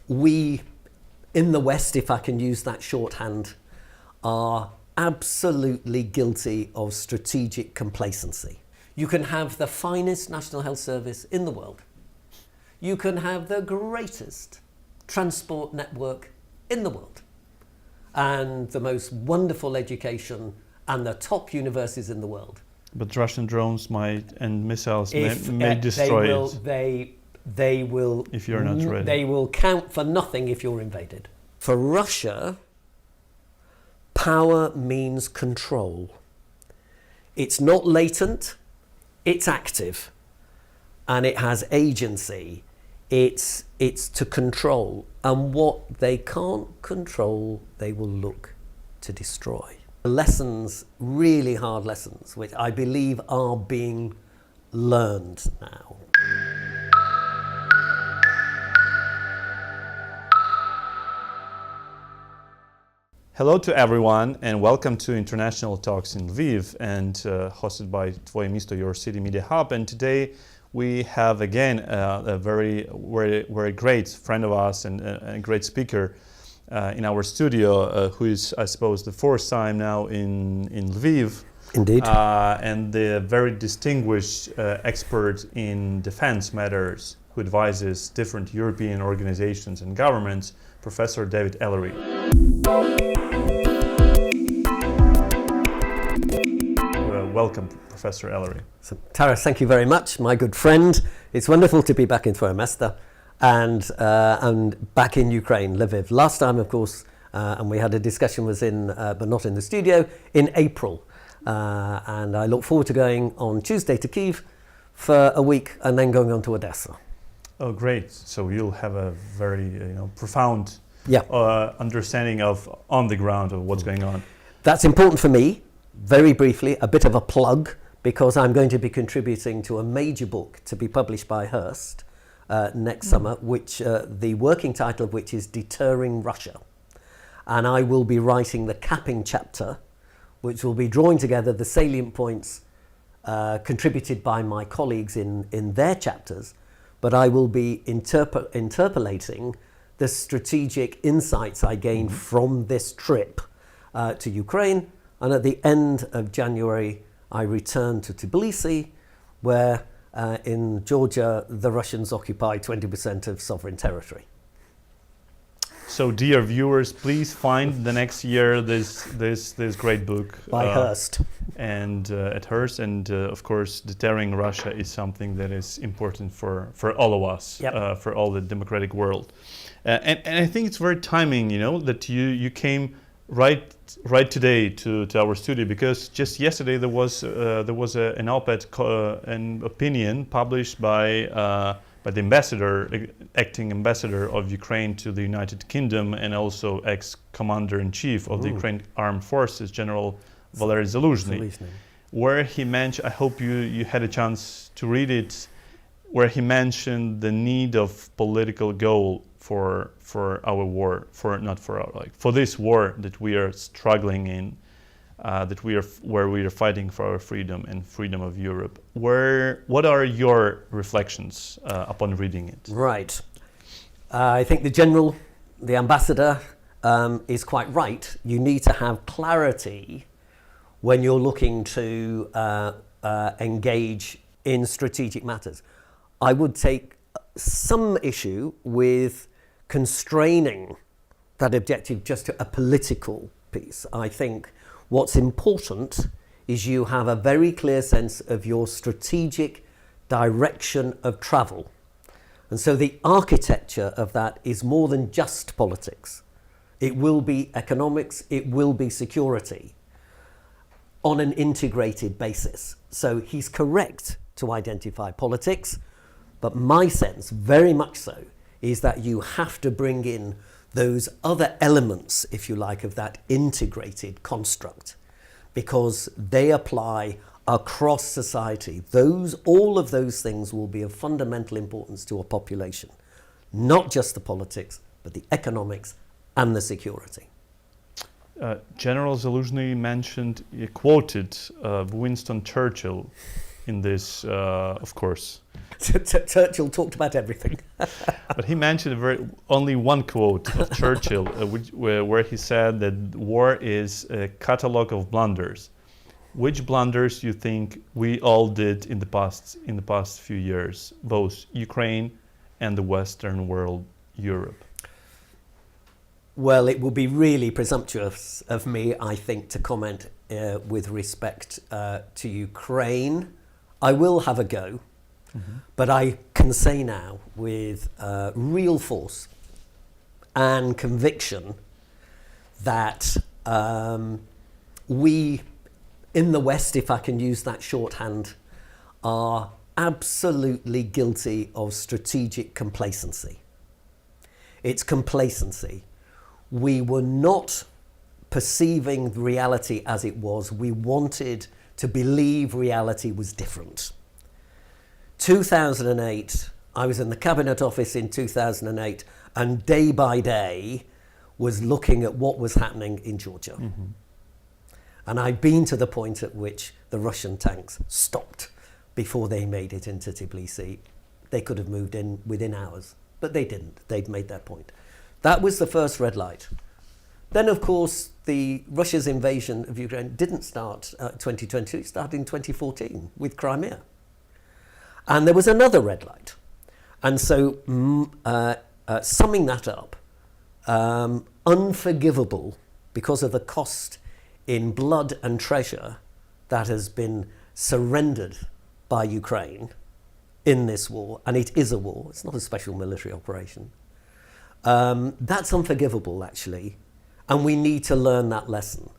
we in the West, if I can use that shorthand, are absolutely guilty of strategic complacency. You can have the finest National Health Service in the world. You can have the greatest transport network in the world and the most wonderful education and the top universities in the world. But Russian drones and missiles may destroy it. They will, if you're not ready. They will count for nothing if you're invaded. For Russia, power means control. It's not latent, it's active, and it has agency. It's to control, and what they can't control, they will look to destroy. Lessons, really hard lessons, which I believe are being learned now. Hello to everyone, and welcome to International Talks in Lviv, and hosted by Tvoje Misto, your city media hub. And today we have again a very great friend of ours and a great speaker in our studio, who is, I suppose, the fourth time now in Lviv. Indeed. And the very distinguished expert in defense matters, who advises different European organizations and governments, Professor David Ellery. Welcome, Professor Ellery. So, Taras, thank you very much, my good friend. It's wonderful to be back in Tvoje Misto and back in Ukraine, Lviv. Last time, of course, and we had a discussion, was in, but not in the studio, in April. And I look forward to going on Tuesday to Kyiv for a week and then going on to Odessa. Oh, great. So you'll have a very profound understanding of on the ground of what's going on. That's important for me. Very briefly, a bit of a plug, because I'm going to be contributing to a major book to be published by Hearst next summer, which the working title of which is Deterring Russia. And I will be writing the capping chapter, which will be drawing together the salient points contributed by my colleagues in their chapters, but I will be interpolating the strategic insights I gained from this trip to Ukraine. And at the end of January, I returned to Tbilisi, where in Georgia, the Russians occupy 20% of sovereign territory. So, dear viewers, please find the next year this great book by Hearst, and at Hearst, and of course, Deterring Russia is something that is important for all of us, for all the democratic world, and I think it's very timing, that you came right today to our studio, because just yesterday there was an op-ed, an opinion published by the ambassador, acting ambassador of Ukraine to the United Kingdom, and also ex-commander-in-chief of the Ukraine Armed Forces, General Valery Zaluzhny, where he mentioned, I hope you had a chance to read it, where he mentioned the need of political goal for our war, for this war that we are struggling in, where we are fighting for our freedom and freedom of Europe. What are your reflections upon reading it? Right. I think the ambassador, is quite right. You need to have clarity when you're looking to engage in strategic matters. I would take some issue with constraining that objective just to a political piece. I think what's important is you have a very clear sense of your strategic direction of travel. And so the architecture of that is more than just politics. It will be economics, it will be security on an integrated basis. So he's correct to identify politics, but my sense, very much so, is that you have to bring in those other elements, if you like, of that integrated construct, because they apply across society. All of those things will be of fundamental importance to a population, not just the politics, but the economics and the security. General Zaluzhny quoted Winston Churchill, in this, of course. Churchill talked about everything. But he mentioned only one quote of Churchill, where he said that war is a catalogue of blunders. Which blunders do you think we all did in the past few years, both Ukraine and the Western world, Europe? Well, it would be really presumptuous of me, I think, to comment with respect to Ukraine. I will have a go, but I can say now with real force and conviction that we in the West, if I can use that shorthand, are absolutely guilty of strategic complacency. It's complacency. We were not perceiving reality as it was. We wanted to believe reality was different. 2008, I was in the Cabinet Office in 2008, and day by day was looking at what was happening in Georgia. And I'd been to the point at which the Russian tanks stopped before they made it into Tbilisi. They could have moved in within hours, but they didn't. They'd made their point. That was the first red light. Then, of course, Russia's invasion of Ukraine didn't start 2022. It started in 2014 with Crimea. And there was another red light. And so, summing that up, unforgivable because of the cost in blood and treasure that has been surrendered by Ukraine in this war, and it is a war, it's not a special military operation. That's unforgivable, actually, and we need to learn that lesson.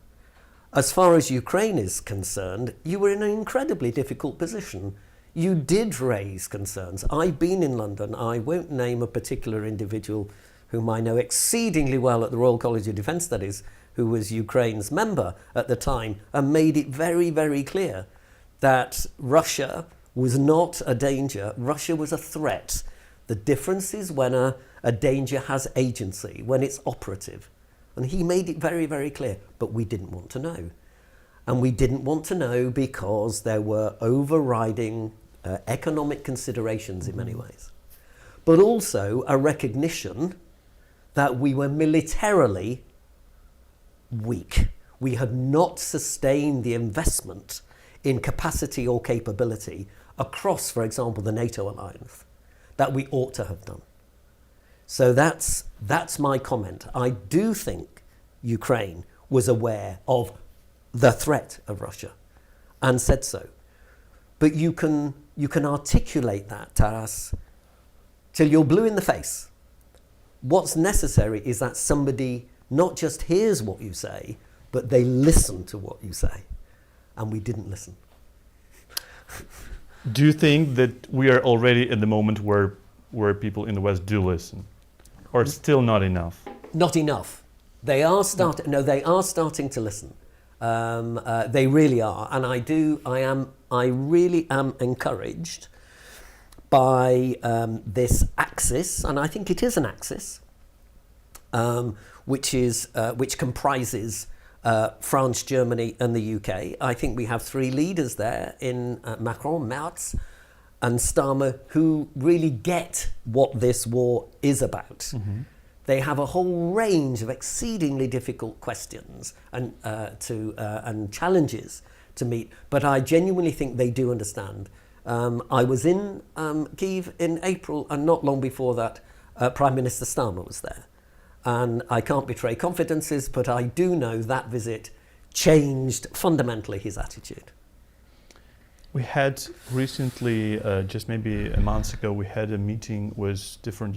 As far as Ukraine is concerned, you were in an incredibly difficult position. You did raise concerns. I've been in London. I won't name a particular individual whom I know exceedingly well at the Royal College of Defence Studies, who was Ukraine's member at the time, and made it very, very clear that Russia was not a danger. Russia was a threat. The difference is when a danger has agency, when it's operative. And he made it very, very clear. But we didn't want to know. And we didn't want to know because there were overriding economic considerations in many ways. But also a recognition that we were militarily weak. We had not sustained the investment in capacity or capability across, for example, the NATO alliance that we ought to have done. So that's my comment. I do think Ukraine was aware of the threat of Russia and said so. But you can articulate that, Taras, till you're blue in the face. What's necessary is that somebody not just hears what you say, but they listen to what you say. And we didn't listen. Do you think that we are already at the moment where people in the West do listen? Or still not enough? Not enough. They are starting to listen. They really are. And I really am encouraged by this axis, and I think it is an axis, which comprises France, Germany, and the UK. I think we have three leaders there in Macron, Merz, and Starmer, who really get what this war is about. They have a whole range of exceedingly difficult questions and challenges to meet, but I genuinely think they do understand. I was in Kyiv in April, and not long before that, Prime Minister Starmer was there. And I can't betray confidences, but I do know that visit changed fundamentally his attitude. We had recently, just maybe a month ago, we had a meeting with different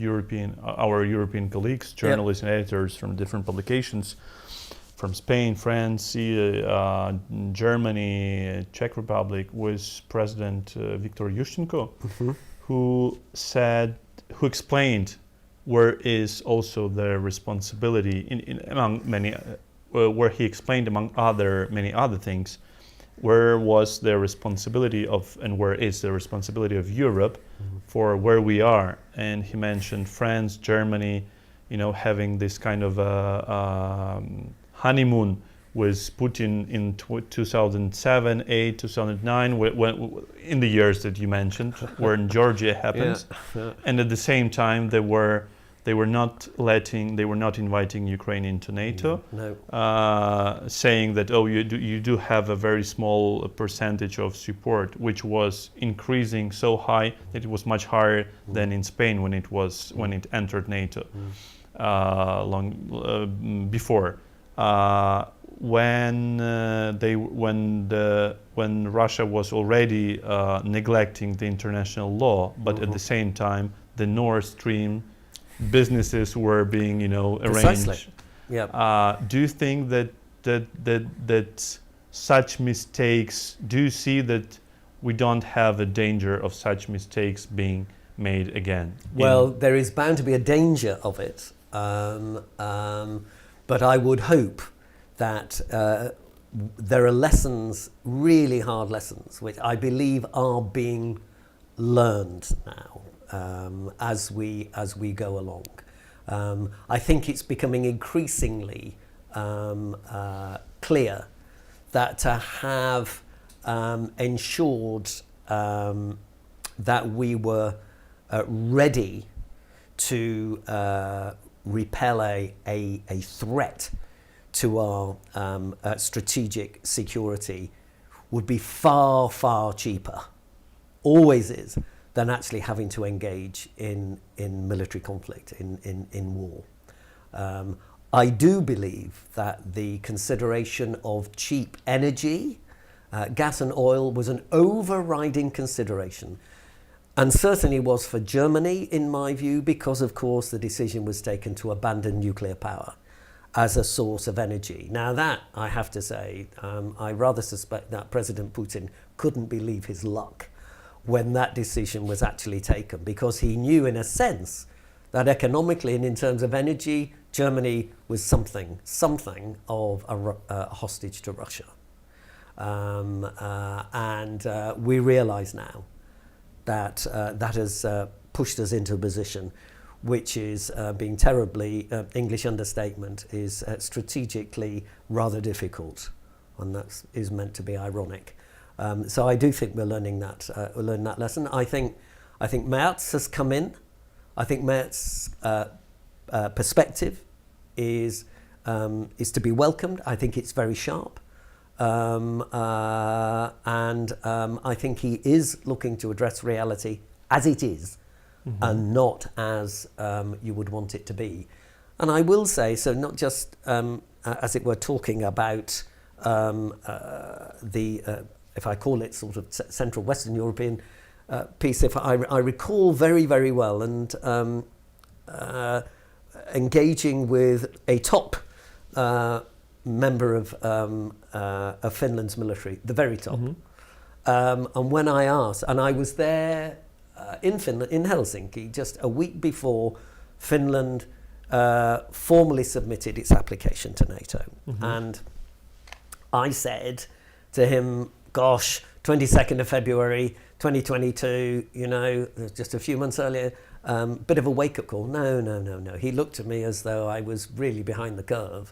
our European colleagues, journalists and editors from different publications, from Spain, France, Germany, Czech Republic, with President Viktor Yushchenko, who explained where is also the responsibility among many, where he explained among many other things, where was the responsibility of and where is the responsibility of Europe for where we are. And he mentioned France, Germany, having this kind of honeymoon with Putin in 2007, 8, 2009, when in the years that you mentioned, when Georgia happened, and at the same time they were not inviting Ukraine into NATO, saying that you do have a very small percentage of support, which was increasing so high that it was much higher than in Spain when it entered NATO before. When Russia was already neglecting the international law, but at the same time the Nord Stream businesses were being, arranged. Do you think that such mistakes? Do you see that we don't have a danger of such mistakes being made again? Well, there is bound to be a danger of it, but I would hope that there are lessons, really hard lessons, which I believe are being learned now as we go along. I think it's becoming increasingly clear that to have ensured that we were ready to repel a threat to our strategic security would be far, far cheaper, always is, than actually having to engage in military conflict, in war. I do believe that the consideration of cheap energy, gas and oil, was an overriding consideration, and certainly was for Germany, in my view, because of course the decision was taken to abandon nuclear power as a source of energy. Now that, I have to say, I rather suspect that President Putin couldn't believe his luck when that decision was actually taken, because he knew in a sense that economically and in terms of energy, Germany was something of a hostage to Russia. And we realize now that that has pushed us into a position which is being terribly, English understatement, is strategically rather difficult, and that is meant to be ironic. So I do think we're learning that lesson. I think Merz has come in. I think Merz's perspective is to be welcomed. I think it's very sharp, and I think he is looking to address reality as it is, and not as you would want it to be. And I will say, so not just as it were talking about if I call it sort of Central Western European piece, if I recall very, very well, and engaging with a top member of Finland's military, the very top. And when I asked, and I was there in Finland, in Helsinki, just a week before Finland formally submitted its application to NATO. And I said to him, gosh, 22nd of February, 2022, just a few months earlier, bit of a wake-up call. No. He looked at me as though I was really behind the curve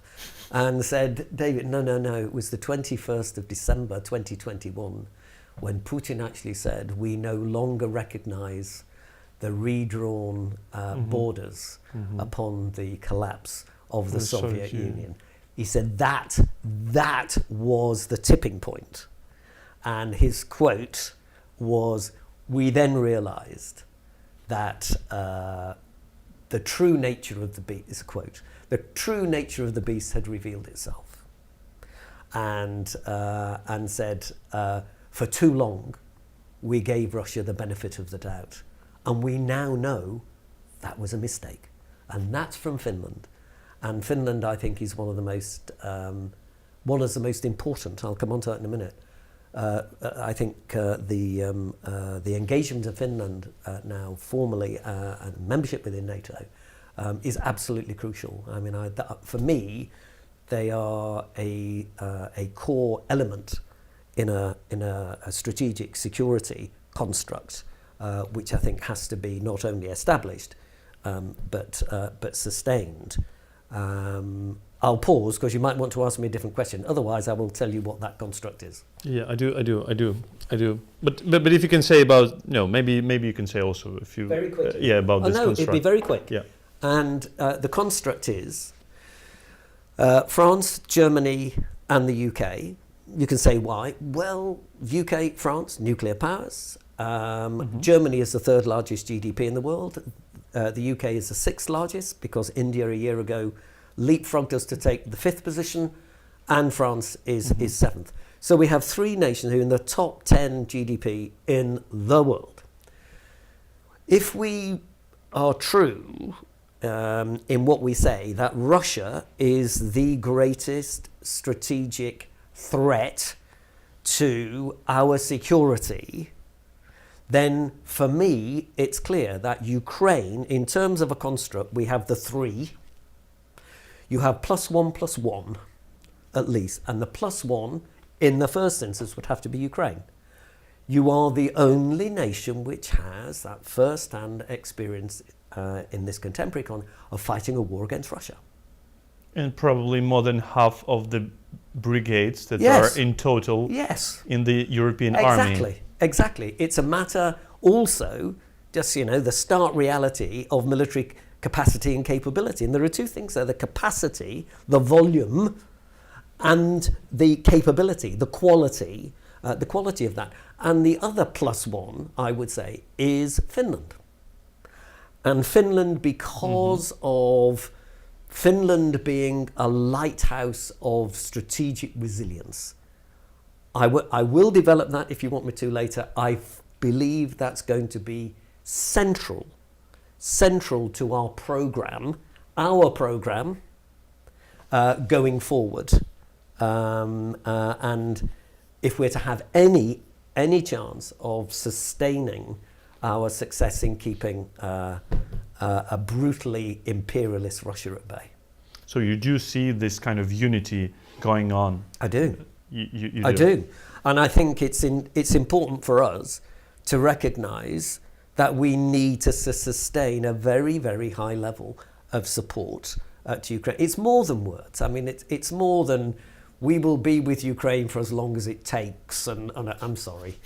and said, David, no. It was the 21st of December, 2021, when Putin actually said, we no longer recognize the redrawn borders upon the collapse of the Soviet Union. He said that was the tipping point. And his quote was, we then realized that the true nature of the beast, is a quote, the true nature of the beast had revealed itself. And said, for too long, we gave Russia the benefit of the doubt. And we now know that was a mistake. And that's from Finland. And Finland, I think, is one of the most important. I'll come on to that in a minute. I think the engagement of Finland now formally and membership within NATO is absolutely crucial. I mean, for me, they are a core element in a strategic security construct, which I think has to be not only established but sustained. I'll pause because you might want to ask me a different question. Otherwise, I will tell you what that construct is. Yeah, I do. But if you can say about, maybe you can say also a few. Very quickly. About this construct. It'd be very quick. Yeah. And the construct is France, Germany, and the UK. You can say why. Well, UK, France, nuclear powers. Germany is the third largest GDP in the world. The UK is the sixth largest because India a year ago leapfrogged us to take the fifth position, and France is seventh. So we have three nations who are in the top 10 GDP in the world. If we are true in what we say, that Russia is the greatest strategic threat to our security, then for me it's clear that Ukraine, in terms of a construct, we have the three. You have +1 at least, and the +1 in the first instance would have to be Ukraine. You are the only nation which has that first-hand experience in this contemporary economy of fighting a war against Russia. And probably more than half of the brigades that Yes. are in total Yes. in the European army. Exactly. It's a matter also, just, the stark reality of military capacity and capability. And there are two things there: the capacity, the volume, and the capability, the quality of that. And the other +1, I would say, is Finland. And Finland, because of Finland being a lighthouse of strategic resilience. I will develop that if you want me to later. I believe that's going to be central to our program going forward. And if we're to have any chance of sustaining our success in keeping a brutally imperialist Russia at bay. So you do see this kind of unity going on. I do. You I do. And I think it's important for us to recognise that we need to sustain a very, very high level of support to Ukraine. It's more than words. I mean, it's more than we will be with Ukraine for as long as it takes. And I'm sorry.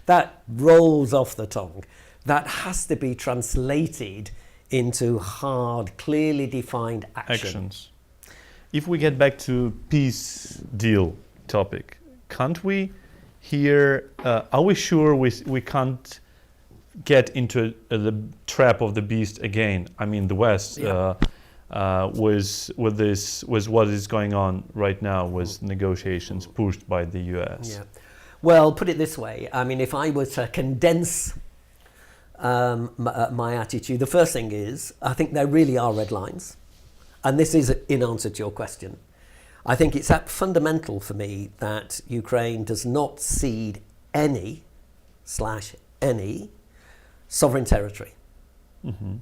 That rolls off the tongue. That has to be translated into hard, clearly defined actions. If we get back to peace deal topic, can't we here, are we sure we can't get into the trap of the beast again? I mean, the West was what is going on right now with negotiations pushed by the US. Yeah. Well, put it this way. I mean, if I were to condense my attitude, the first thing is, I think there really are red lines. And this is in answer to your question. I think it's fundamental for me that Ukraine does not cede any sovereign territory. Mm-hmm.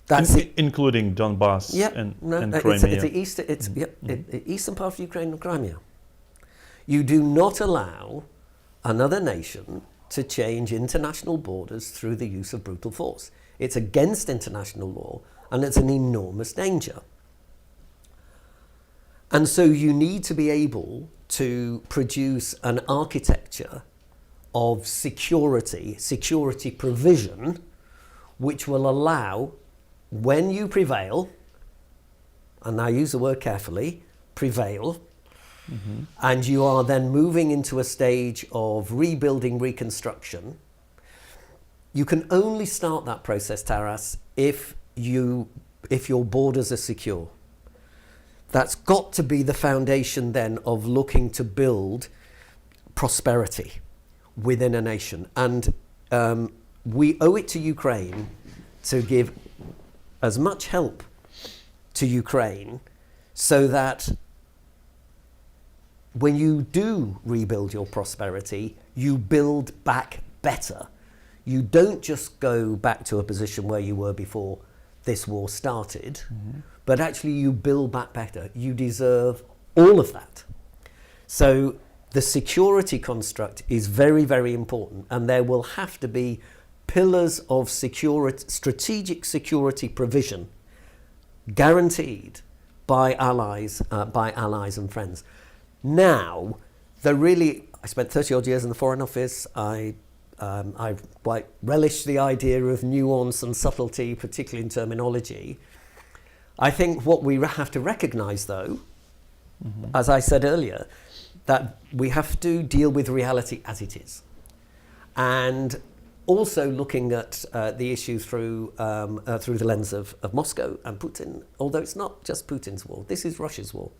That's including Donbass and Crimea. It's the eastern part of Ukraine and Crimea. You do not allow another nation to change international borders through the use of brutal force. It's against international law, and it's an enormous danger. And so you need to be able to produce an architecture of security provision, which will allow, when you prevail, and I use the word carefully, prevail, and you are then moving into a stage of rebuilding, reconstruction. You can only start that process, Taras, if your borders are secure. That's got to be the foundation then of looking to build prosperity within a nation. And we owe it to Ukraine to give as much help to Ukraine so that when you do rebuild your prosperity, you build back better. You don't just go back to a position where you were before this war started, but actually you build back better. You deserve all of that. So the security construct is very, very important, and there will have to be pillars of security, strategic security provision guaranteed by allies and friends. Now, I spent 30 odd years in the Foreign Office. I quite relish the idea of nuance and subtlety, particularly in terminology. I think what we have to recognise, though, as I said earlier, that we have to deal with reality as it is. And also looking at the issue through the lens of Moscow and Putin, although it's not just Putin's war, this is Russia's war.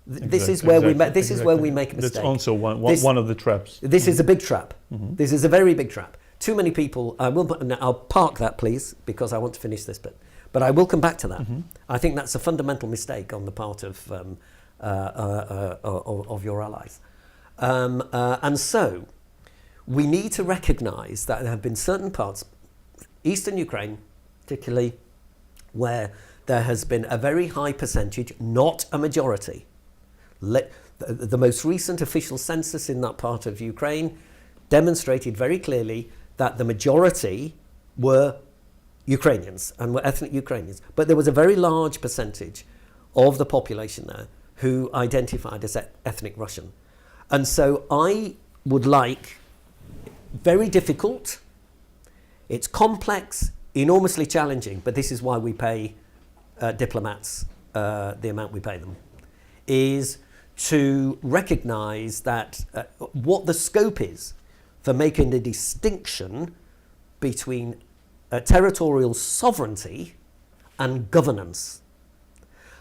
This is where we make a mistake. That's also one of the traps. This is a big trap. This is a very big trap. Too many people. I'll park that, please, because I want to finish this bit. But I will come back to that. I think that's a fundamental mistake on the part of your allies, and so we need to recognise that there have been certain parts, eastern Ukraine, particularly, where there has been a very high percentage, not a majority. The most recent official census in that part of Ukraine demonstrated very clearly that the majority were Ukrainians and were ethnic Ukrainians. But there was a very large percentage of the population there who identified as ethnic Russian. And so I would like, very difficult, it's complex, enormously challenging, but this is why we pay diplomats the amount we pay them, is to recognise that what the scope is for making a distinction between territorial sovereignty and governance.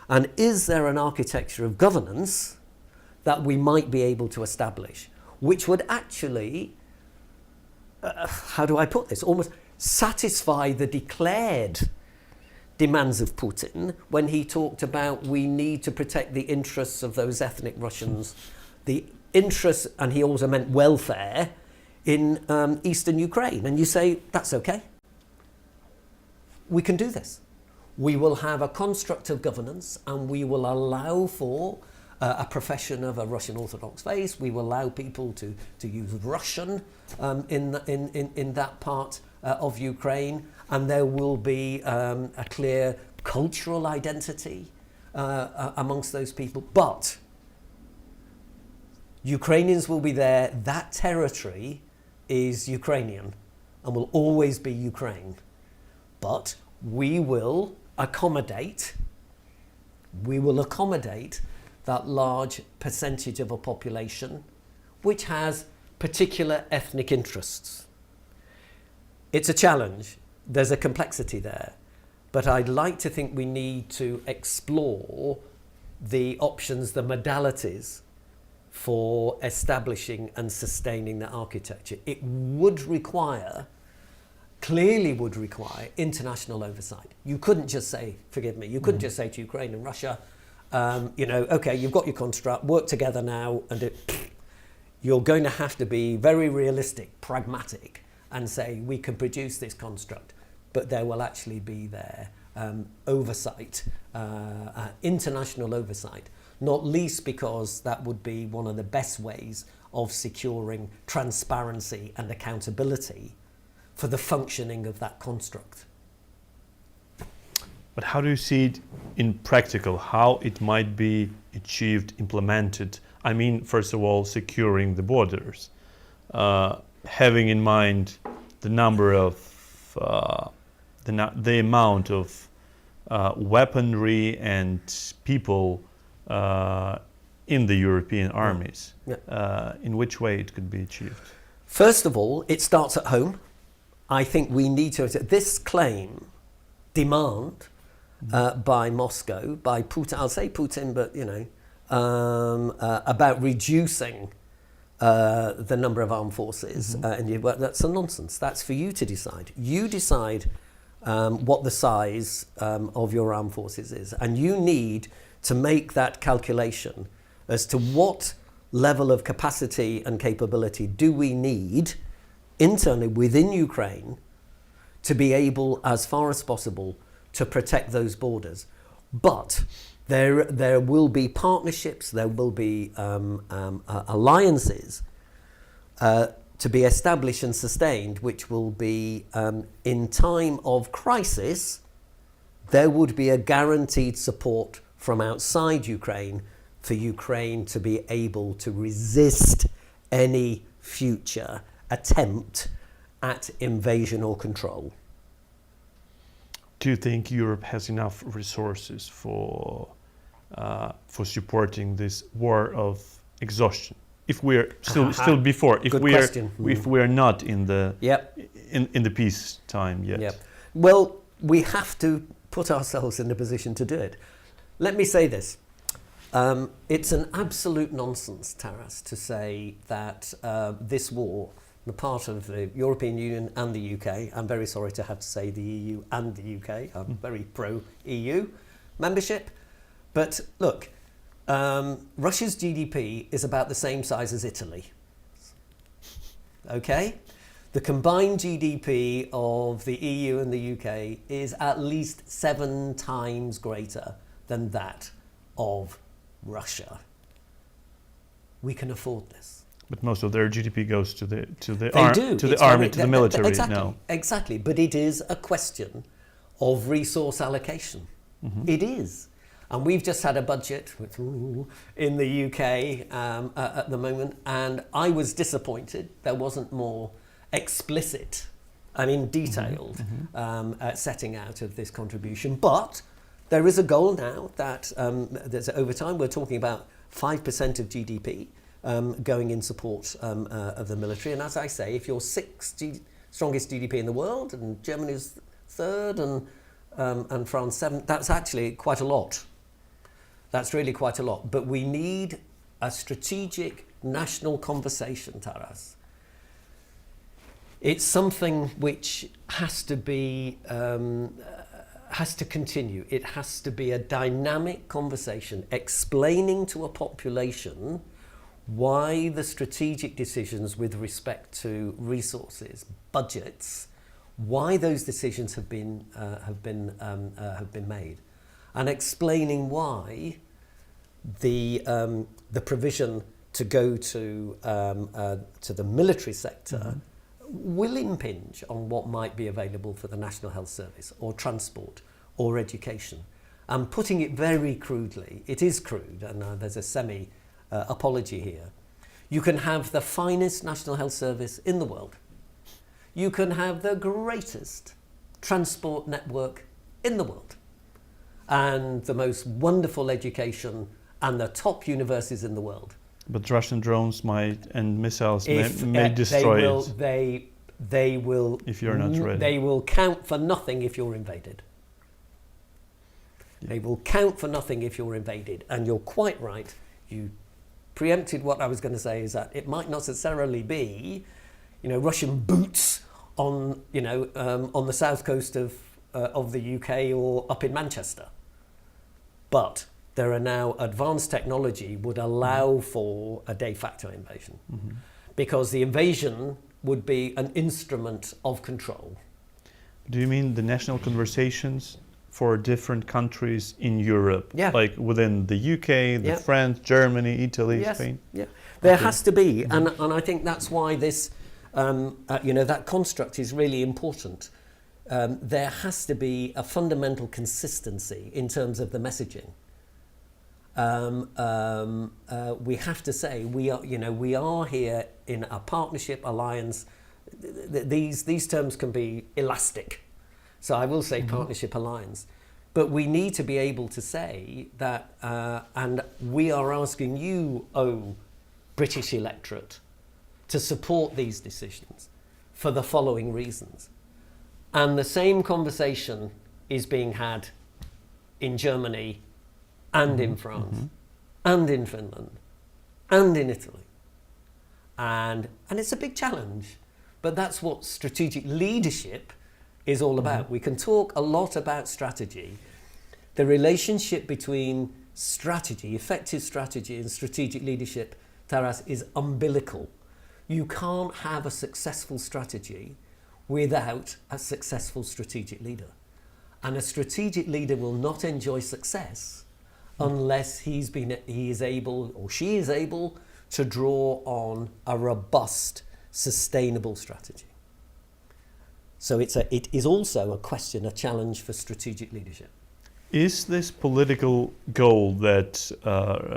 And is there an architecture of governance that we might be able to establish, which would actually, how do I put this, almost satisfy the declared demands of Putin when he talked about we need to protect the interests of those ethnic Russians, the interests, and he also meant welfare, in eastern Ukraine. And you say, that's okay. We can do this. We will have a construct of governance and we will allow for a profession of a Russian Orthodox faith. We will allow people to use Russian in that part of Ukraine, and there will be a clear cultural identity amongst those people. But Ukrainians will be there. That territory is Ukrainian and will always be Ukraine. But we will accommodate that large percentage of a population which has particular ethnic interests. It's a challenge. There's a complexity there. But I'd like to think we need to explore the options, the modalities for establishing and sustaining the architecture. It clearly would require international oversight. You couldn't just say, forgive me, you couldn't just say to Ukraine and Russia, okay, you've got your construct, work together now, and you're going to have to be very realistic, pragmatic, and say we can produce this construct, but there will actually be oversight, international oversight, not least because that would be one of the best ways of securing transparency and accountability for the functioning of that construct. But how do you see it in practical, how it might be achieved, implemented? I mean, first of all, securing the borders, having in mind the number of, the amount of weaponry and people in the European armies. Yeah. In which way it could be achieved? First of all, it starts at home. I think we need to, this demand by Moscow, by Putin, I'll say Putin, but about reducing the number of armed forces, that's a nonsense. That's for you to decide. You decide what the size of your armed forces is, and you need to make that calculation as to what level of capacity and capability do we need internally within Ukraine to be able, as far as possible, to protect those borders. But there will be partnerships, there will be alliances to be established and sustained, which will be, in time of crisis, there would be a guaranteed support from outside Ukraine for Ukraine to be able to resist any future attempt at invasion or control. Do you think Europe has enough resources for supporting this war of exhaustion? If we're still before, if we are not in the in the peacetime yet. Yep. Well, we have to put ourselves in a position to do it. Let me say this. It's an absolute nonsense, Taras, to say that this war, the part of the European Union and the UK, I'm very sorry to have to say the EU and the UK, I'm very pro-EU membership, but look, Russia's GDP is about the same size as Italy, okay? The combined GDP of the EU and the UK is at least 7 times greater than that of Russia. We can afford this. But most of their GDP goes to the It's army, to the military exactly, now. Exactly, but it is a question of resource allocation. Mm-hmm. It is. And we've just had a budget in the UK at the moment, and I was disappointed there wasn't more explicit, detailed setting out of this contribution. But there is a goal now that there's over time we're talking about 5% of GDP going in support of the military. And as I say, if you're strongest GDP in the world, and Germany's third, and France seventh, that's actually quite a lot. That's really quite a lot. But we need a strategic national conversation, Taras. It's something which has to be, has to continue. It has to be a dynamic conversation explaining to a population why the strategic decisions with respect to resources, budgets, why those decisions have been made, and explaining why the provision to go to the military sector will impinge on what might be available for the National Health Service or transport or education. And putting it very crudely, it is crude, and there's a semi-apology here. You can have the finest National Health Service in the world. You can have the greatest transport network in the world, and the most wonderful education and the top universities in the world. But Russian drones and missiles may destroy it. They will. If you're not ready. They will count for nothing if you're invaded. Yeah. They will count for nothing if you're invaded. And you're quite right. You preempted what I was going to say, is that it might not necessarily be, Russian boots on, on the south coast of the UK or up in Manchester. But there are now advanced technology would allow for a de facto invasion, because the invasion would be an instrument of control. Do you mean the national conversations for different countries in Europe? Yeah. Like within the UK, France, Germany, Italy, Spain? Yeah. There has to be, and I think that's why this, that construct is really important. There has to be a fundamental consistency in terms of the messaging. We have to say we are here in a partnership alliance. These terms can be elastic, so I will say partnership alliance. But we need to be able to say that, and we are asking you, British electorate, to support these decisions for the following reasons. And the same conversation is being had in Germany and in France and in Finland and in Italy. And it's a big challenge, but that's what strategic leadership is all about. We can talk a lot about strategy. The relationship between strategy, effective strategy, and strategic leadership, Taras, is umbilical. You can't have a successful strategy without a successful strategic leader. And a strategic leader will not enjoy success unless he is able, or she is able, to draw on a robust, sustainable strategy. So it is also a question, a challenge for strategic leadership. Is this political goal that,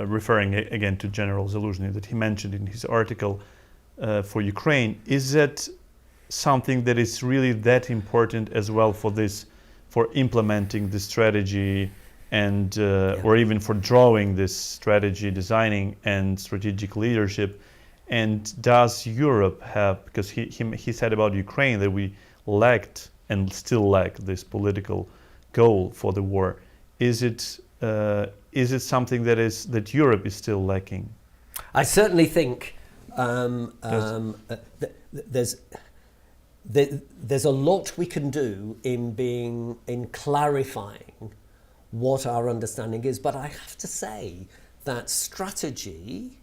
referring again to General Zaluzhny, that he mentioned in his article for Ukraine, is that something that is really that important as well for implementing the strategy and or even for drawing this strategy, designing and strategic leadership? And does Europe have, because he said about Ukraine that we lacked and still lack this political goal for the war. Is it something that Europe is still lacking? I certainly think there's a lot we can do in clarifying what our understanding is. But I have to say that strategy,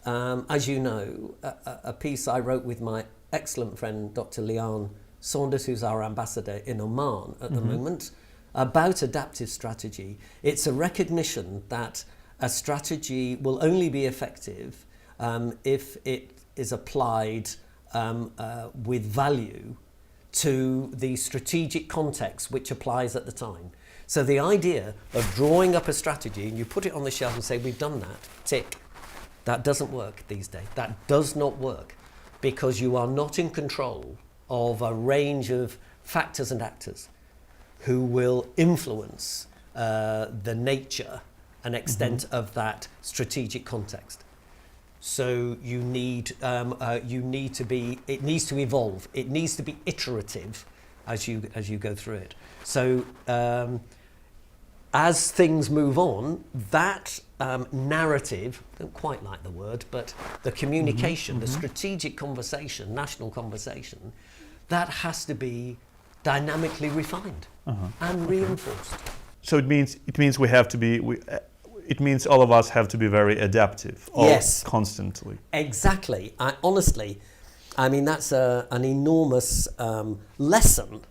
as you know, a piece I wrote with my excellent friend Dr. Leanne Saunders, who's our ambassador in Oman at the moment, about adaptive strategy. It's a recognition that a strategy will only be effective if it is applied with value to the strategic context which applies at the time. So the idea of drawing up a strategy and you put it on the shelf and say, we've done that, tick, that doesn't work these days. That does not work because you are not in control of a range of factors and actors who will influence the nature and extent of that strategic context. So it needs to evolve. It needs to be iterative as you go through it. So as things move on, that narrative, I don't quite like the word, but the communication, the strategic conversation, national conversation, that has to be dynamically refined and reinforced. So it means we have to be. It means all of us have to be very adaptive. Yes, constantly. Exactly. Honestly, I mean that's an enormous lesson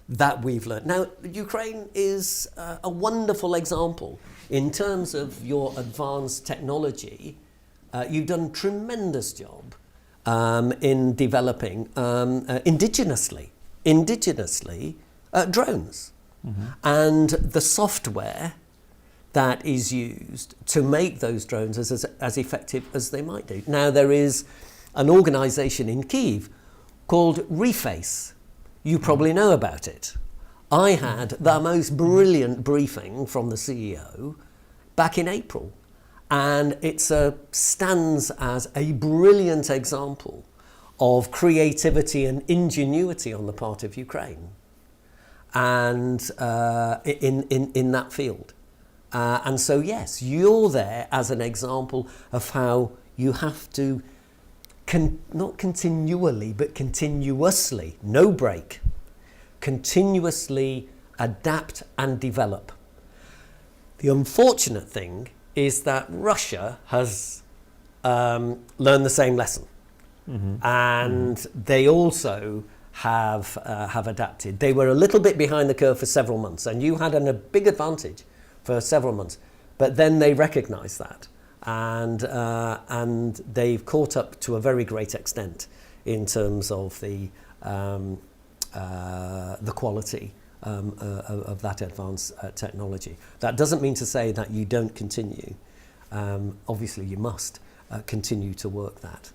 that we've learned. Now, Ukraine is a wonderful example in terms of your advanced technology. You've done a tremendous job in developing indigenously drones and the software that is used to make those drones as effective as they might do. Now, there is an organization in Kyiv called Reface. You probably know about it. I had the most brilliant briefing from the CEO back in April, and it stands as a brilliant example of creativity and ingenuity on the part of Ukraine and in that field. And so, yes, you're there as an example of how you have to, not continually, but continuously, no break, continuously adapt and develop. The unfortunate thing is that Russia has learned the same lesson. And they also have adapted. They were a little bit behind the curve for several months, and you had a big advantage for several months. But then they recognised that, and they've caught up to a very great extent in terms of the quality of that advanced technology. That doesn't mean to say that you don't continue. Obviously, you must continue to work that.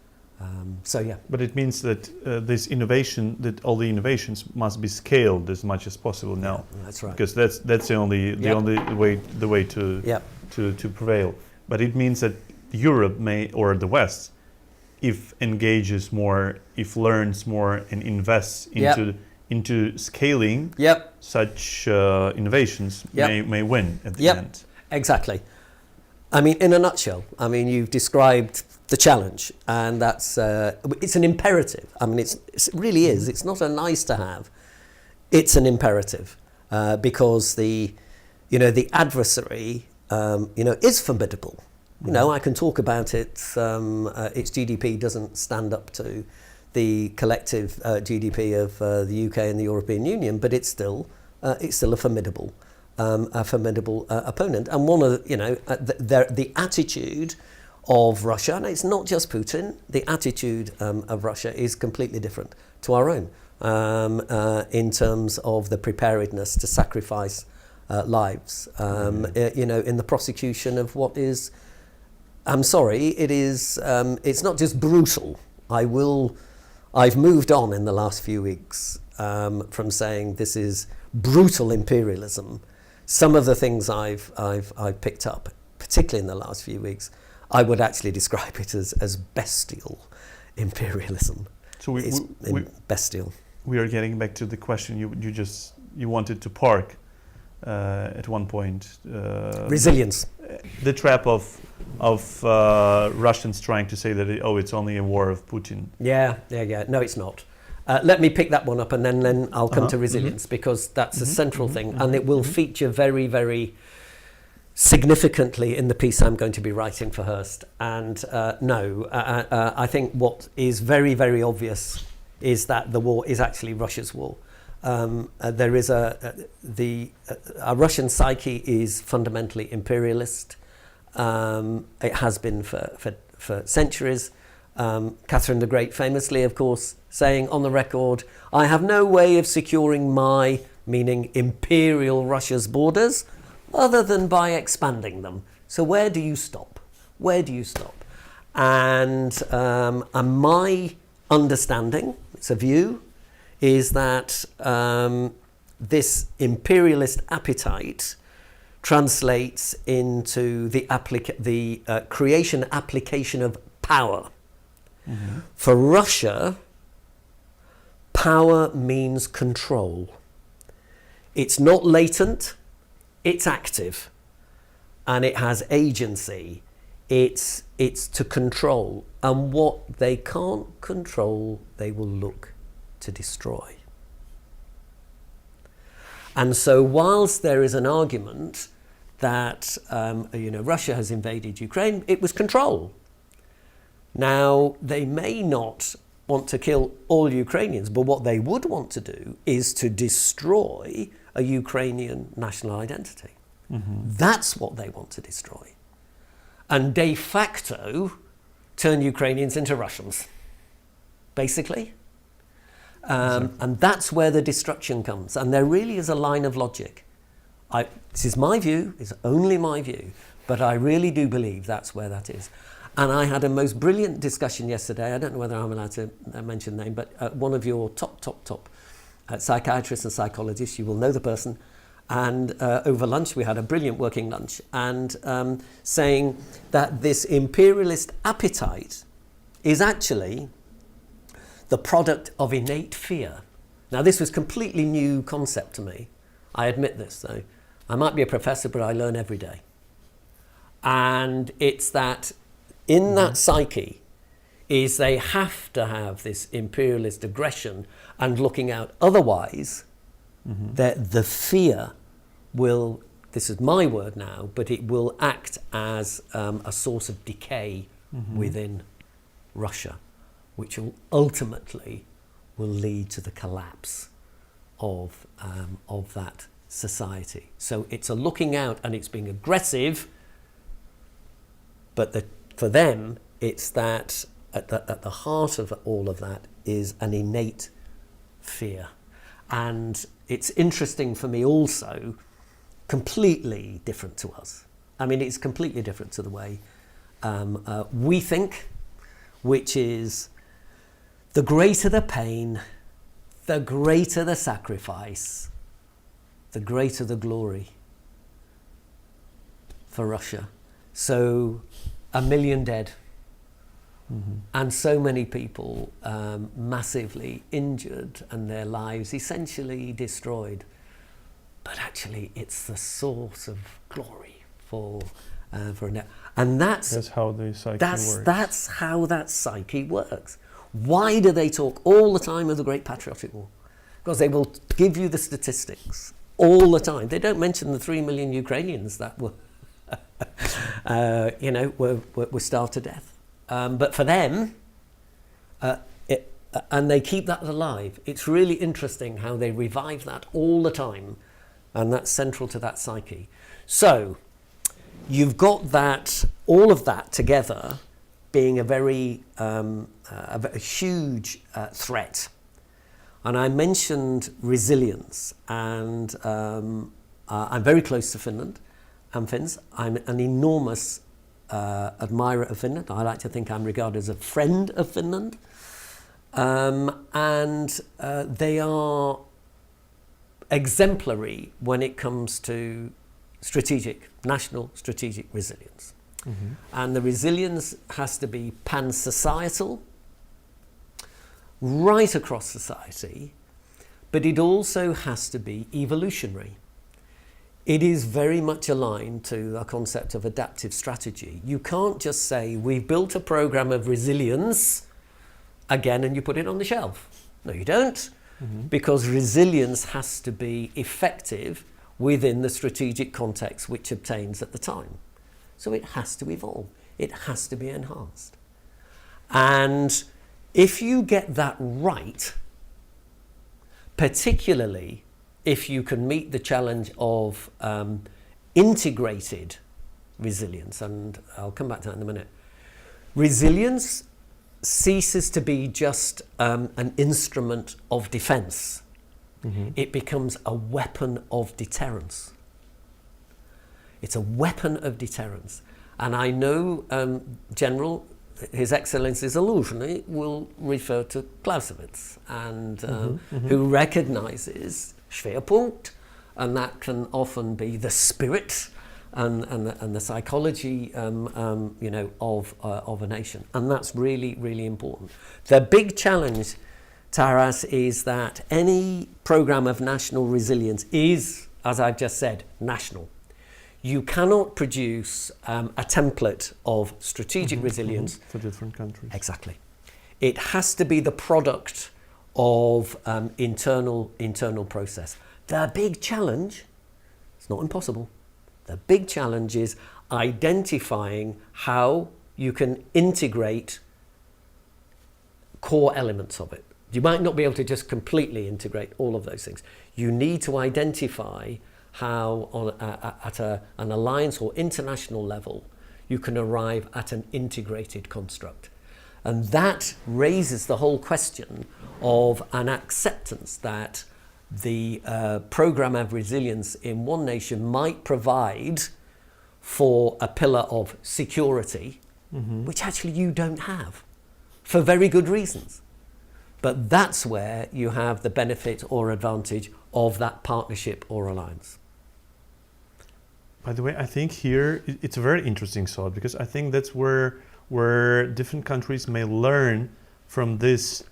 So yeah. But it means that this innovation, that all the innovations must be scaled as much as possible now. Yeah, that's right. Because that's the only way to prevail. But it means that Europe may, or the West, if engages more, if learns more and invests into scaling such innovations, may win at the end. Exactly. I mean, in a nutshell, I mean, you've described the challenge, and that's it's an imperative. I mean, it really is. It's not a nice to have. It's an imperative because the adversary is formidable. You know, I can talk about it. Its GDP doesn't stand up to the collective GDP of the UK and the European Union, but it's still a formidable opponent. And one of the attitude of Russia, and it's not just Putin, the attitude of Russia is completely different to our own in terms of the preparedness to sacrifice lives, in the prosecution of what is, I'm sorry, it is, it's not just brutal. I've moved on in the last few weeks from saying this is brutal imperialism. Some of the things I've picked up, particularly in the last few weeks, I would actually describe it as bestial imperialism. So bestial. We are getting back to the question you wanted to park at one point. Resilience. The trap of Russians trying to say that it's only a war of Putin. Yeah. No, it's not. Let me pick that one up, and then I'll come to resilience, because that's a central thing, and it will feature very, very significantly in the piece I'm going to be writing for Hearst. And I think what is very, very obvious is that the war is actually Russia's war. There is a Russian psyche is fundamentally imperialist. It has been for centuries. Catherine the Great famously, of course, saying on the record, "I have no way of securing my," meaning imperial Russia's borders, "other than by expanding them." So where do you stop? Where do you stop? And my understanding, it's a view, is that this imperialist appetite translates into the creation application of power. Mm-hmm. For Russia, power means control. It's not latent, it's active, and it has agency. It's to control, and what they can't control, they will look to destroy. And so whilst there is an argument that Russia has invaded Ukraine, it was control. Now, they may not want to kill all Ukrainians, but what they would want to do is to destroy a Ukrainian national identity. Mm-hmm. That's what they want to destroy. And de facto turn Ukrainians into Russians, basically. And that's where the destruction comes. And there really is a line of logic. This is my view, it's only my view, but I really do believe that's where that is. And I had a most brilliant discussion yesterday. I don't know whether I'm allowed to mention the name, but one of your top psychiatrists and psychologists, you will know the person. And over lunch, we had a brilliant working lunch, and saying that this imperialist appetite is actually the product of innate fear. Now, this was completely new concept to me. I admit this, though. I might be a professor, but I learn every day. And it's that in that psyche is they have to have this imperialist aggression and looking out. Otherwise, that the fear will, this is my word now, but it will act as a source of decay within Russia, which will ultimately will lead to the collapse of that society. So it's a looking out and it's being aggressive, but for them, it's that at the heart of all of that is an innate fear. And it's interesting for me also, completely different to us. I mean, it's completely different to the way we think, which is the greater the pain, the greater the sacrifice, the greater the glory for Russia. So 1 million dead, and so many people massively injured and their lives essentially destroyed. But actually, it's the source of glory for and that's how the psyche works. That's how that psyche works. Why do they talk all the time of the Great Patriotic War? Because they will give you the statistics all the time. They don't mention the 3 million Ukrainians that were, were starved to death. But for them, and they keep that alive. It's really interesting how they revive that all the time, and that's central to that psyche. So you've got that, all of that together being a very a huge threat. And I mentioned resilience, and I'm very close to Finland and Finns. I'm an enormous admirer of Finland. I like to think I'm regarded as a friend of Finland. And they are exemplary when it comes to national strategic resilience. Mm-hmm. And the resilience has to be pan-societal, right across society, but it also has to be evolutionary. It is very much aligned to the concept of adaptive strategy. You can't just say, we've built a program of resilience again and you put it on the shelf. No, you don't, because resilience has to be effective within the strategic context which obtains at the time. So it has to evolve. It has to be enhanced. And if you get that right, particularly if you can meet the challenge of integrated resilience, and I'll come back to that in a minute. Resilience ceases to be just an instrument of defense. Mm-hmm. It becomes a weapon of deterrence. It's a weapon of deterrence. And I know General, His Excellency Zaluzhny will refer to Clausewitz, and who recognizes Schwerpunkt, and that can often be the spirit and the psychology of a nation. And that's really, really important. The big challenge, Taras, is that any program of national resilience is, as I've just said, national. You cannot produce a template of strategic resilience for different countries. Exactly. It has to be the product of internal process. The big challenge, it's not impossible, the big challenge is identifying how you can integrate core elements of it. You might not be able to just completely integrate all of those things. You need to identify how at an alliance or international level you can arrive at an integrated construct. And that raises the whole question of an acceptance that the program of resilience in one nation might provide for a pillar of security, which actually you don't have, for very good reasons. But that's where you have the benefit or advantage of that partnership or alliance. By the way, I think here it's a very interesting thought, because I think that's where different countries may learn from this,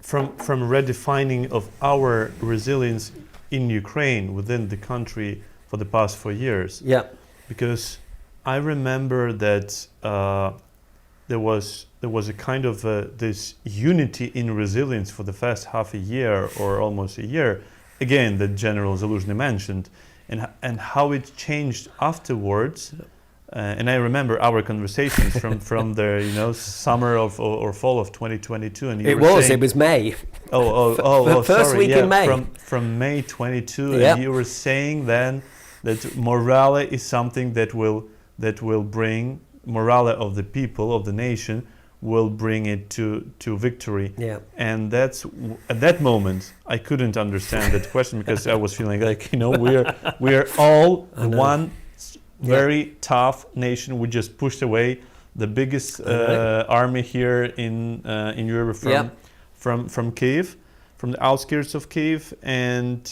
from redefining of our resilience in Ukraine within the country for the past 4 years. Yeah. Because I remember that there was a kind of this unity in resilience for the first half a year or almost a year, again, that General Zaluzhny mentioned, and how it changed afterwards. And I remember our conversations from the summer of or fall of 2022, and it was May. First sorry, week in May. From May 22, Yep. and you were saying then that morale is something that will bring morale of the people, of the nation, will bring it to victory. Yeah. And that's at that moment I couldn't understand that question, because I was feeling like we're all one very tough nation. We just pushed away the biggest army here in Europe from Kyiv, from the outskirts of Kyiv, and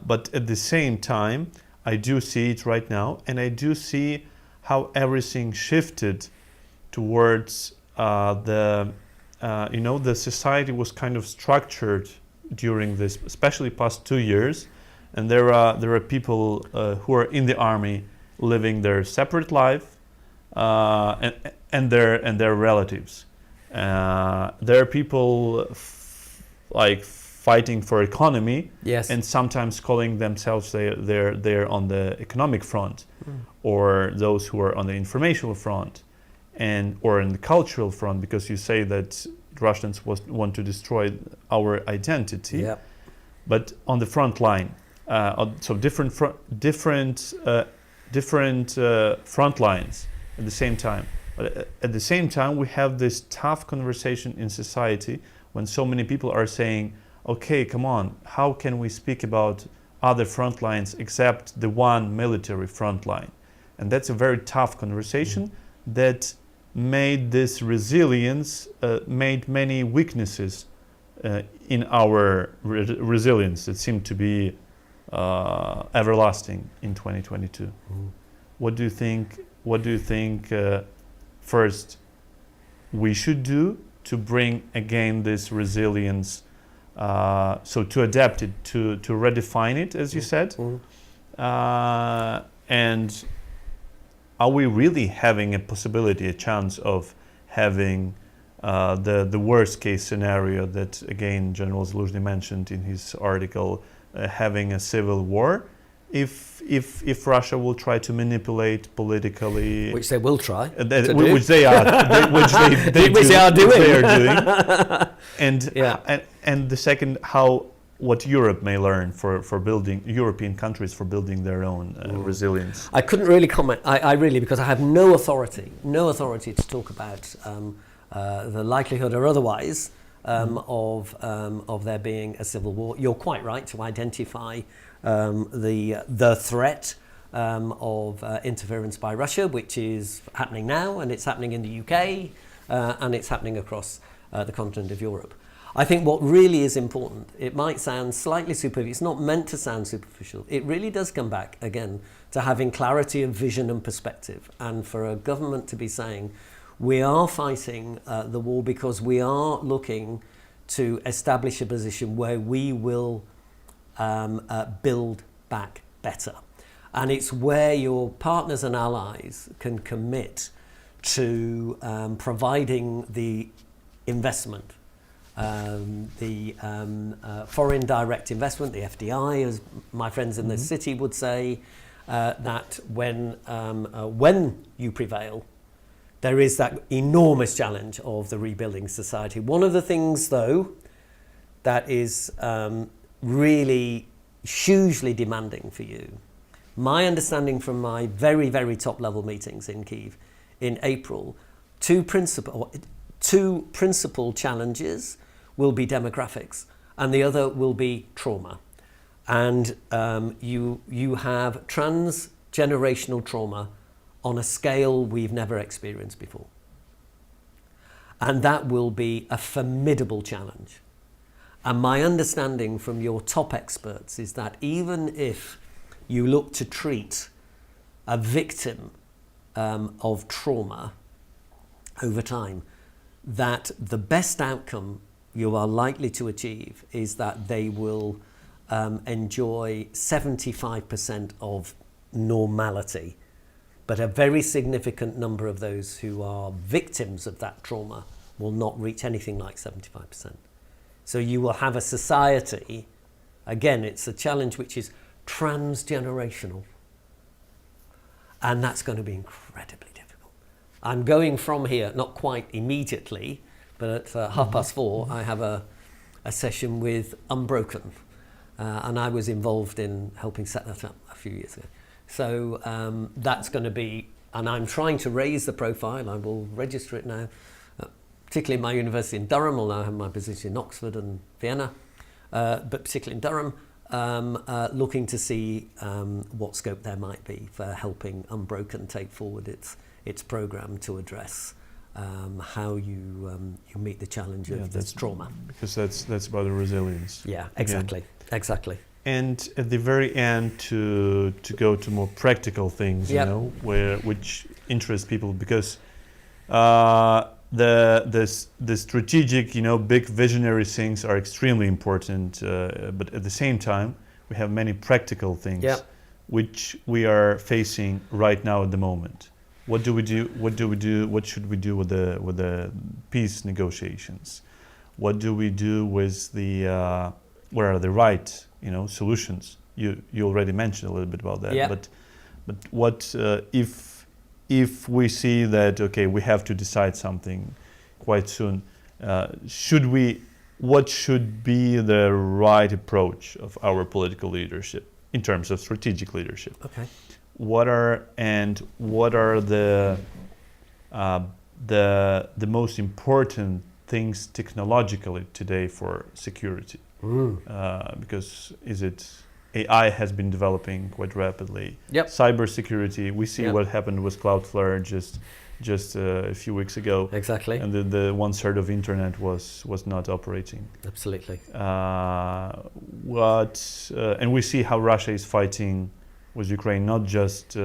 but at the same time I do see it right now, and I do see how everything shifted towards the society was kind of structured during this, especially past 2 years, and there are people who are in the army living their separate life, and their relatives. There are people like fighting for economy, yes, and sometimes calling themselves they're on the economic front, or those who are on the informational front, or in the cultural front, because you say that Russians want to destroy our identity. Yep. But on the front line, so different front lines at the same time. But at the same time, we have this tough conversation in society when so many people are saying, okay, come on, how can we speak about other front lines except the one military front line. And that's a very tough conversation that made this resilience, made many weaknesses in our resilience that seemed to be everlasting in 2022. What do you think? What do you think? First, we should do to bring again this resilience, so to adapt it, to redefine it, as you said, and are we really having a possibility, a chance of having the worst case scenario that again General Zaluzhny mentioned in his article, having a civil war, if Russia will try to manipulate politically, which they will try, which they are, which they are doing, and the second, what Europe may learn for building European countries for building their own resilience. I couldn't really comment. I really, because I have no authority to talk about the likelihood or otherwise of there being a civil war. You're quite right to identify the threat of interference by Russia, which is happening now, and it's happening in the UK, and it's happening across the continent of Europe. I think what really is important, it might sound slightly superficial, it's not meant to sound superficial, it really does come back again to having clarity of vision and perspective, and for a government to be saying we are fighting the war because we are looking to establish a position where we will build back better. And it's where your partners and allies can commit to providing the investment, the foreign direct investment, the FDI, as my friends in the city would say, that when you prevail, there is that enormous challenge of the rebuilding society. One of the things, though, that is really hugely demanding for you, my understanding from my very, very top level meetings in Kyiv in April, two principal challenges will be demographics, and the other will be trauma. And you have transgenerational trauma on a scale we've never experienced before. And that will be a formidable challenge. And my understanding from your top experts is that even if you look to treat a victim of trauma over time, that the best outcome you are likely to achieve is that they will enjoy 75% of normality. But a very significant number of those who are victims of that trauma will not reach anything like 75%. So you will have a society, again, it's a challenge which is transgenerational. And that's going to be incredibly difficult. I'm going from here, not quite immediately, but at 4:30, I have a session with Unbroken. And I was involved in helping set that up a few years ago. So that's going to be, and I'm trying to raise the profile, I will register it now, particularly my university in Durham, although I have my position in Oxford and Vienna, but particularly in Durham, looking to see what scope there might be for helping Unbroken take forward its programme to address how you meet the challenge of this trauma. Because that's about the resilience. Yeah, exactly, exactly. And at the very end, to go to more practical things, you know, which interest people, because the strategic, big visionary things are extremely important, but at the same time, we have many practical things which we are facing right now at the moment. What do we do? What do we do? What should we do with the peace negotiations? What do we do with the what are the right solutions? You already mentioned a little bit about that. But what if we see that we have to decide something quite soon? What should be the right approach of our political leadership in terms of strategic leadership? Okay. What are the most important things technologically today for security? Because is AI has been developing quite rapidly. Yep. Cybersecurity, we see Yep. what happened with Cloudflare just a few weeks ago. Exactly. And the 1/3 of internet was not operating. Absolutely. And we see how Russia is fighting with Ukraine, not just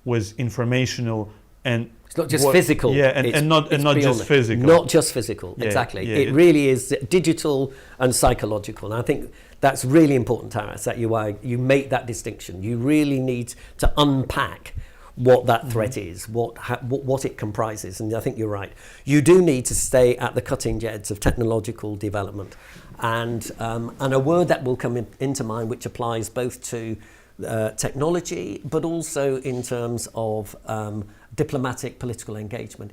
with informational and It's not just physical. Yeah, and not beyond just it. physical. Not just physical, Yeah, exactly. yeah, it really is digital and psychological. And I think that's really important, Taras, that you make that distinction. You really need to unpack what that threat is, what it comprises. And I think you're right. You do need to stay at the cutting edge of technological development. And a word that will come into mind, which applies both to technology, but also in terms of diplomatic political engagement,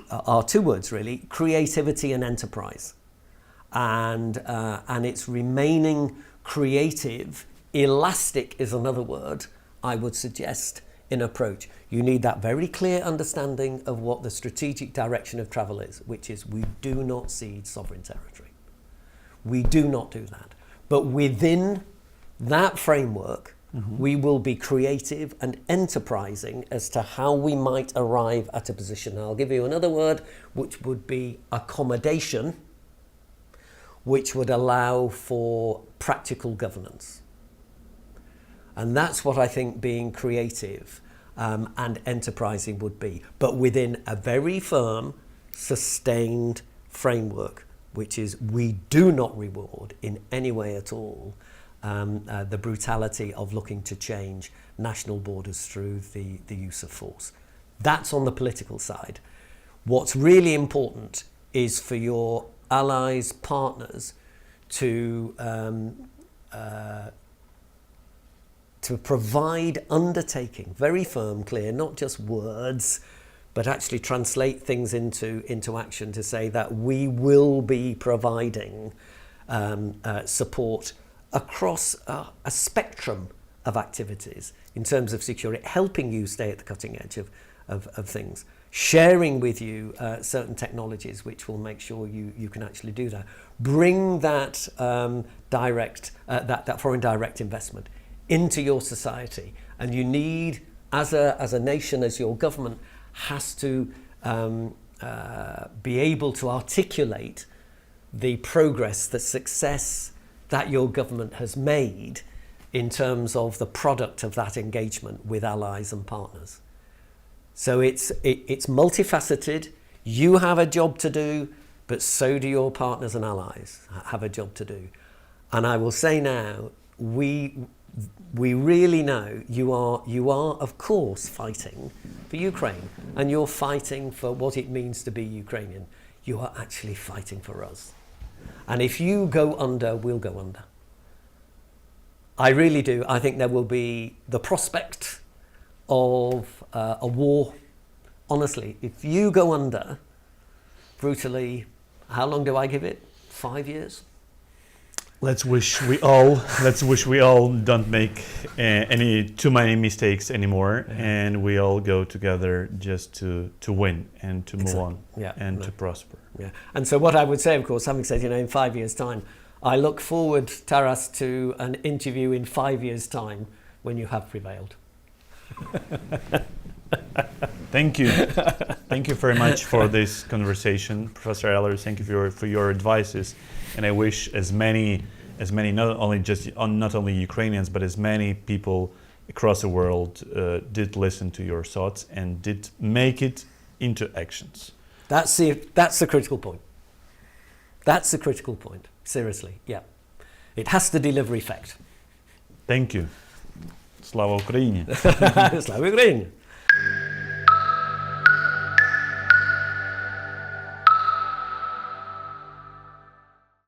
are two words really: creativity and enterprise. And it's remaining creative. Elastic is another word I would suggest in approach. You need that very clear understanding of what the strategic direction of travel is, which is we do not cede sovereign territory. We do not do that. But within that framework, we will be creative and enterprising as to how we might arrive at a position. I'll give you another word, which would be accommodation, which would allow for practical governance. And that's what I think being creative and enterprising would be, but within a very firm, sustained framework, which is we do not reward in any way at all the brutality of looking to change national borders through the use of force. That's on the political side. What's really important is for your allies, partners, to provide undertaking, very firm, clear, not just words, but actually translate things into action to say that we will be providing support across a spectrum of activities in terms of security, helping you stay at the cutting edge of things, sharing with you certain technologies which will make sure you can actually do that. Bring that that foreign direct investment into your society, and you need, as a nation, as your government has to be able to articulate the progress, the success that your government has made in terms of the product of that engagement with allies and partners. So it's multifaceted. You have a job to do, but so do your partners and allies have a job to do. And I will say now, we really know you are of course fighting for Ukraine, and you're fighting for what it means to be Ukrainian. You are actually fighting for us. And if you go under, we'll go under. I really do. I think there will be the prospect of a war. Honestly, if you go under brutally, how long do I give it? 5 years? Let's wish we all don't make any too many mistakes anymore, and we all go together just to win and to move on to prosper. Yeah. And so what I would say, of course, having said, in 5 years' time, I look forward, Taras, to an interview in 5 years' time when you have prevailed. Thank you. Thank you very much for this conversation, Professor Eller. Thank you for your advices, and I wish as many not only Ukrainians, but as many people across the world did listen to your thoughts and did make it into actions. That's the critical point. That's the critical point. Seriously, yeah. It has to deliver effect. Thank you. Slava Ukraini. Slava Ukraini.